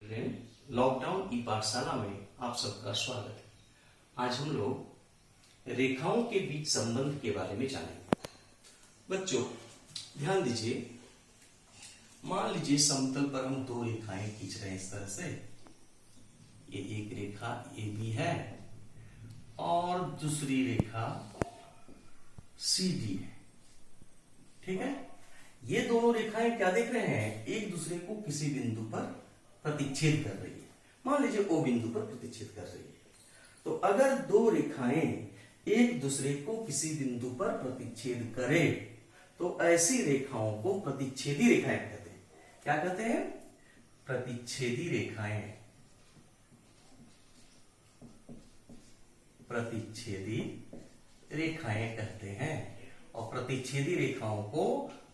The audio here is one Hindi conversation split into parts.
फ्रेंड, लॉकडाउन ई पाठशाला में आप सबका स्वागत है। आज हम लोग रेखाओं के बीच संबंध के बारे में जानेंगे। बच्चों ध्यान दीजिए, मान लीजिए समतल पर हम दो रेखाएं खींच रहे हैं इस तरह से। ये एक रेखा AB है और दूसरी रेखा CD है। ठीक है, ये दोनों रेखाएं क्या देख रहे हैं? एक दूसरे को किसी बिंदु पर प्रतिच्छेद कर रही है। मान लीजिए O बिंदु पर प्रतिच्छेद कर रही है। तो अगर दो रेखाएं एक दूसरे को किसी बिंदु पर प्रतिच्छेद करें तो ऐसी रेखाओं को प्रतिच्छेदी रेखाएं कहते हैं। क्या कहते हैं? प्रतिच्छेदी रेखाएं। प्रतिच्छेदी रेखाएं कहते हैं। और प्रतिच्छेदी रेखाओं को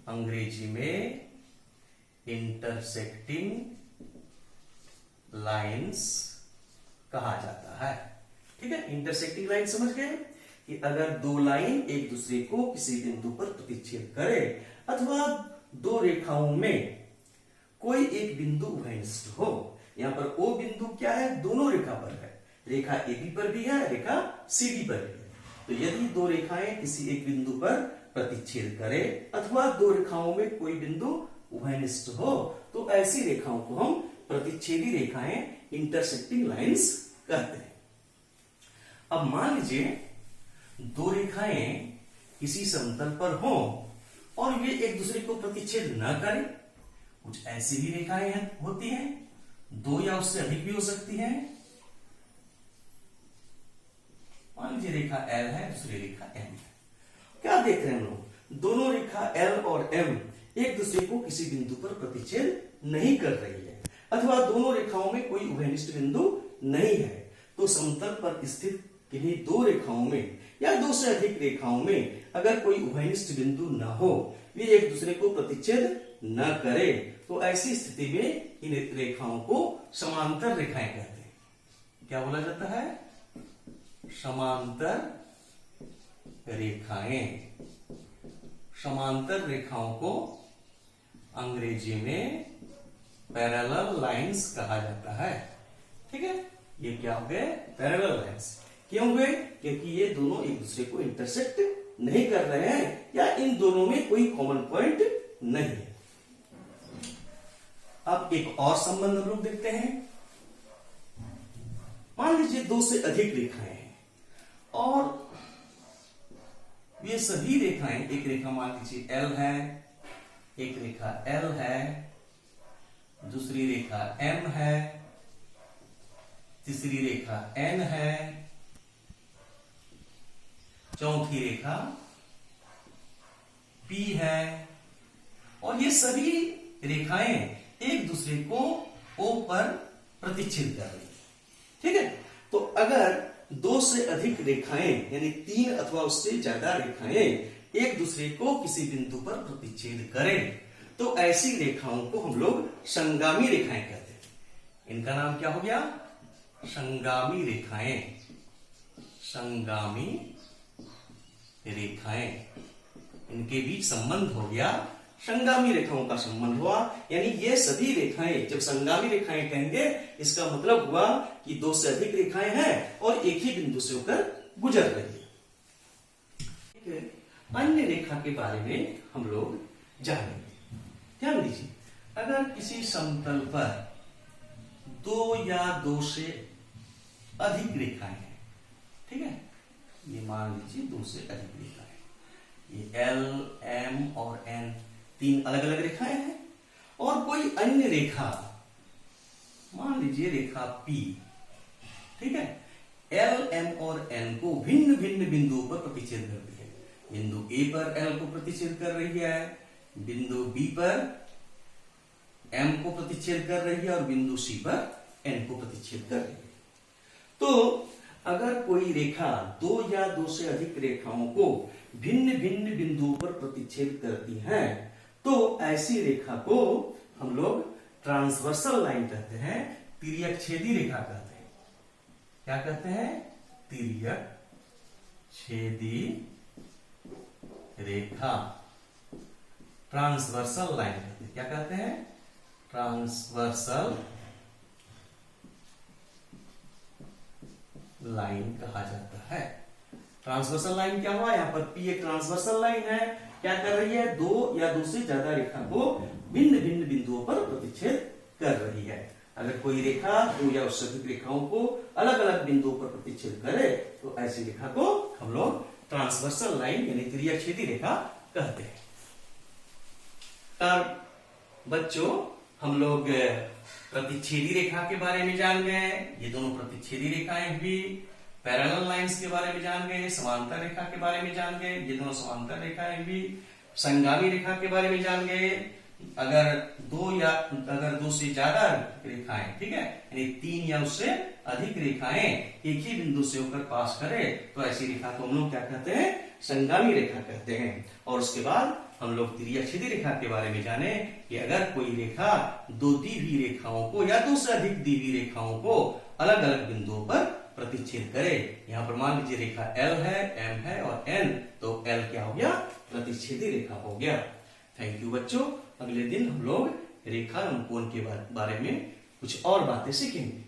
अंग्रेजी में इंटरसेक्टिंग लाइंस कहा जाता है। ठीक है, इंटरसेक्टिंग लाइन समझ गए कि अगर दो लाइन एक दूसरे को किसी बिंदु पर प्रतिच्छेद करे अथवा दो रेखाओं में कोई एक बिंदु उभयनिष्ठ हो। यहां पर O बिंदु क्या है? दोनों रेखा पर है। रेखा AB पर भी है, रेखा CD पर भी है। तो यदि दो रेखाएं किसी एक बिंदु पर प्रतिच्छेद करे अथवा दो रेखाओं में कोई बिंदु उभयनिष्ठ हो तो ऐसी रेखाओं को हम प्रतिच्छेदी रेखाएं, इंटरसेक्टिंग लाइंस कहते हैं। अब मान लीजिए दो रेखाएं किसी समतल पर हो और वे एक दूसरे को प्रतिच्छेद न करें। कुछ ऐसी भी रेखाएं होती हैं, दो या उससे अधिक भी हो सकती हैं। मान लीजिए रेखा L है, दूसरी रेखा M है। क्या देख रहे हैं हम लोग? दोनों रेखा L और M एक दूसरे को किसी बिंदु पर प्रतिच्छेद नहीं कर रही है अथवा दोनों रेखाओं में कोई उभयनिष्ठ बिंदु नहीं है। तो समतल पर स्थित किन्हीं दो रेखाओं में या दो से अधिक रेखाओं में अगर कोई उभयनिष्ठ बिंदु न हो, वे एक दूसरे को प्रतिच्छेद न करे, तो ऐसी स्थिति में इन रेखाओं को समांतर रेखाएं कहते हैं। क्या बोला जाता है? समांतर रेखाएं। समांतर रेखाओं को अंग्रेजी में पैरेलल लाइंस कहा जाता है। ठीक है, ये क्या हो गए? Parallel lines. क्यों हुए? क्योंकि ये दोनों एक दूसरे को इंटरसेक्ट नहीं कर रहे हैं या इन दोनों में कोई कॉमन पॉइंट नहीं है। अब एक और संबंध हम लोग देखते हैं। मान लीजिए दो से अधिक रेखाएं हैं और ये सभी रेखाएं, एक रेखा मान लीजिए L है, एक रेखा L है, दूसरी रेखा M है, तीसरी रेखा N है, चौथी रेखा P है और ये सभी रेखाएं एक दूसरे को O पर प्रतिच्छेद कर रही है। ठीक है, तो अगर दो से अधिक रेखाएं यानी तीन अथवा उससे ज्यादा रेखाएं एक दूसरे को किसी बिंदु पर प्रतिच्छेद करें तो ऐसी रेखाओं को हम लोग संगामी रेखाएं कहते हैं। इनका नाम क्या हो गया? संगामी रेखाएं। संगामी रेखाएं, इनके बीच संबंध हो गया, संगामी रेखाओं का संबंध हुआ। यानी ये सभी रेखाएं, जब संगामी रेखाएं कहेंगे इसका मतलब हुआ कि दो से अधिक रेखाएं हैं और एक ही बिंदु से होकर गुजर रही है। अन्य रेखा के बारे में हम लोग जानेंगे। ध्यान दीजिए, अगर किसी समतल पर दो या दो से अधिक रेखाएं हैं, ठीक है, ये मान लीजिए दो से अधिक रेखाएं, ये L, M और N तीन अलग अलग रेखाएं हैं और कोई अन्य रेखा, मान लीजिए रेखा P, ठीक है, L, M और N को भिन्न भिन्न बिंदुओं पर प्रतिच्छेद करती है। बिंदु A पर L को प्रतिच्छेद कर रही है, बिंदु B पर M को प्रतिच्छेद कर रही है और बिंदु C पर N को प्रतिच्छेद कर रही है। तो अगर कोई रेखा दो या दो से अधिक रेखाओं को भिन्न भिन्न बिंदुओं पर प्रतिच्छेद करती है तो ऐसी रेखा को हम लोग ट्रांसवर्सल लाइन कहते हैं, तिर्यक छेदी रेखा कहते हैं। क्या कहते हैं? तिर्यक छेदी रेखा, ट्रांसवर्सल लाइन कहते हैं। क्या कहते हैं? ट्रांसवर्सल लाइन कहा जाता है। ट्रांसवर्सल लाइन क्या हुआ, यहाँ पर पी एक ट्रांसवर्सल लाइन है, क्या कर रही है, दो या दो से ज्यादा रेखा को भिन्न भिन्न बिंदुओं पर प्रतिच्छेद कर रही है। अगर कोई रेखा दो या उससे अधिक रेखाओं को अलग अलग बिंदुओं पर प्रतिच्छेद करे तो ऐसी रेखा को हम लोग ट्रांसवर्सल लाइन यानी त्रिअक्षेदी रेखा कहते हैं। तब बच्चों हम लोग प्रतिच्छेदी रेखा के बारे में जान गए, ये दोनों प्रतिच्छेदी रेखाएं हुई। पैरेलल लाइंस के बारे में जान गए, समांतर रेखा के बारे में जान गए, ये दोनों समांतर रेखाएं हुई। संगामी रेखा के बारे में जान गए, अगर दो से ज्यादा रेखाएं, ठीक है, यानी तीन या उससे अधिक रेखाएं एक ही बिंदु से होकर पास करे तो ऐसी रेखा को हम लोग क्या कहते हैं, संगामी रेखा कहते हैं। और उसके बाद हम लोग त्रिअक्षेदी रेखा के बारे में जाने कि अगर कोई रेखा दो दी हुई रेखाओं को या दो से अधिक दी हुई रेखाओं को अलग अलग बिंदुओं पर प्रतिच्छेद करे। यहाँ पर मान लीजिए रेखा L है, M है और N, तो L क्या हो गया, प्रतिच्छेदी रेखा हो गया। थैंक यू बच्चों, अगले दिन हम लोग रेखा अंकोन के बारे में कुछ और बातें सीखेंगे।